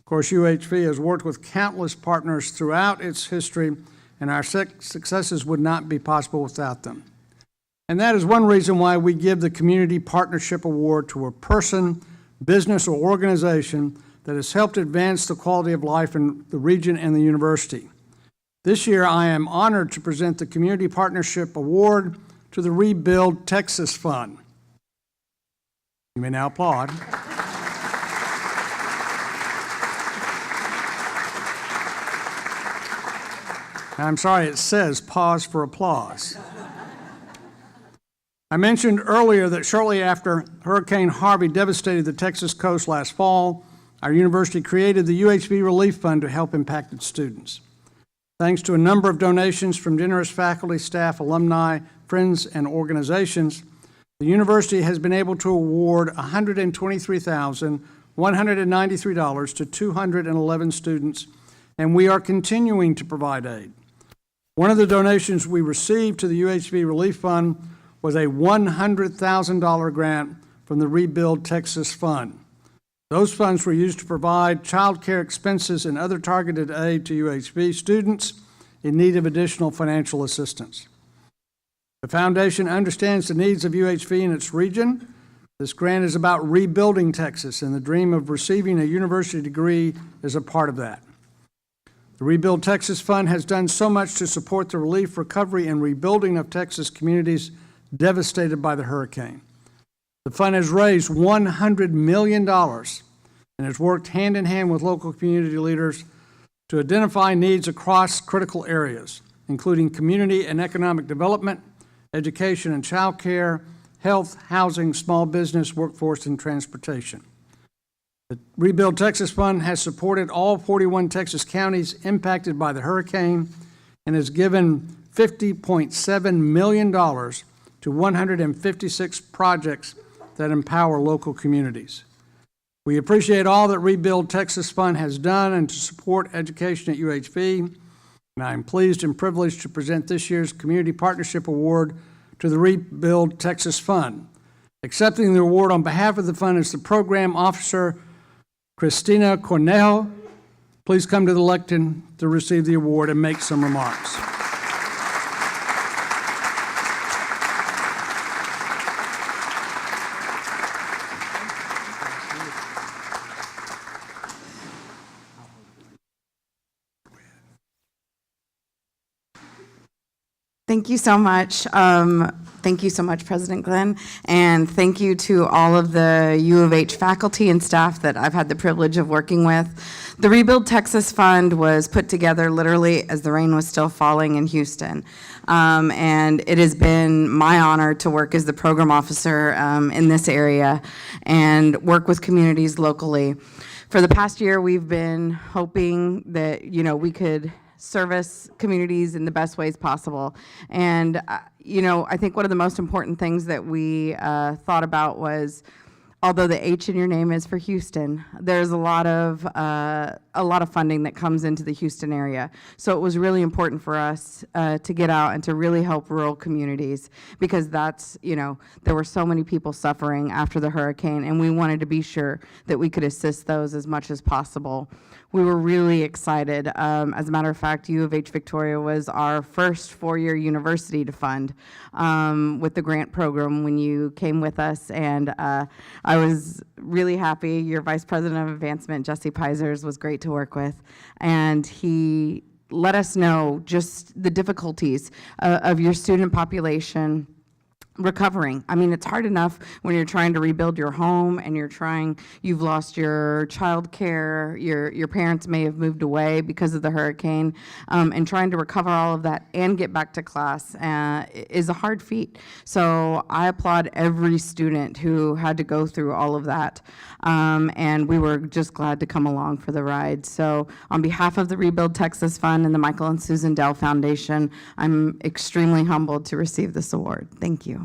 Of course, UHV has worked with countless partners throughout its history, and our successes would not be possible without them. And that is one reason why we give the Community Partnership Award to a person, business, or organization that has helped advance the quality of life in the region and the university. This year, I am honored to present the Community Partnership Award to the Rebuild Texas Fund. You may now applaud. I'm sorry, it says pause for applause. I mentioned earlier that shortly after Hurricane Harvey devastated the Texas coast last fall, our university created the UHV Relief Fund to help impacted students. Thanks to a number of donations from generous faculty, staff, alumni, friends, and organizations, the university has been able to award $123,193 to 211 students, and we are continuing to provide aid. One of the donations we received to the UHV Relief Fund was a $100,000 grant from the Rebuild Texas Fund. Those funds were used to provide child care expenses and other targeted aid to UHV students in need of additional financial assistance. The foundation understands the needs of UHV in its region. This grant is about rebuilding Texas, and the dream of receiving a university degree is a part of that. The Rebuild Texas Fund has done so much to support the relief, recovery, and rebuilding of Texas communities devastated by the hurricane. The fund has raised $100 million and has worked hand in hand with local community leaders to identify needs across critical areas, including community and economic development, education and child care, health, housing, small business, workforce, and transportation. The Rebuild Texas Fund has supported all 41 Texas counties impacted by the hurricane and has given $50.7 million to 156 projects that empower local communities. We appreciate all that Rebuild Texas Fund has done and to support education at UHV, and I am pleased and privileged to present this year's Community Partnership Award to the Rebuild Texas Fund. Accepting the award on behalf of the fund is the Program Officer, Cristina Cornejo. Please come to the lectern to receive the award and make some remarks. Thank you so much. Thank you so much, President Glenn, and thank you to all of the U of H faculty and staff that I've had the privilege of working with. The Rebuild Texas Fund was put together literally as the rain was still falling in Houston, and it has been my honor to work as the program officer in this area and work with communities locally. For the past year, we've been hoping that we could service communities in the best ways possible. And, I think one of the most important things that we thought about was, although the H in your name is for Houston, there's a lot of funding that comes into the Houston area. So it was really important for us to get out and to really help rural communities, because that's, there were so many people suffering after the hurricane, and we wanted to be sure that we could assist those as much as possible. We were really excited. As a matter of fact, U of H Victoria was our first four-year university to fund with the grant program when you came with us, and I was really happy. Your Vice President of Advancement, Jesse Peisers, was great to work with, and he let us know just the difficulties of your student population recovering. I mean, it's hard enough when you're trying to rebuild your home and you've lost your child care, your parents may have moved away because of the hurricane, and trying to recover all of that and get back to class is a hard feat. So I applaud every student who had to go through all of that, and we were just glad to come along for the ride. So on behalf of the Rebuild Texas Fund and the Michael and Susan Dell Foundation, I'm extremely humbled to receive this award. Thank you.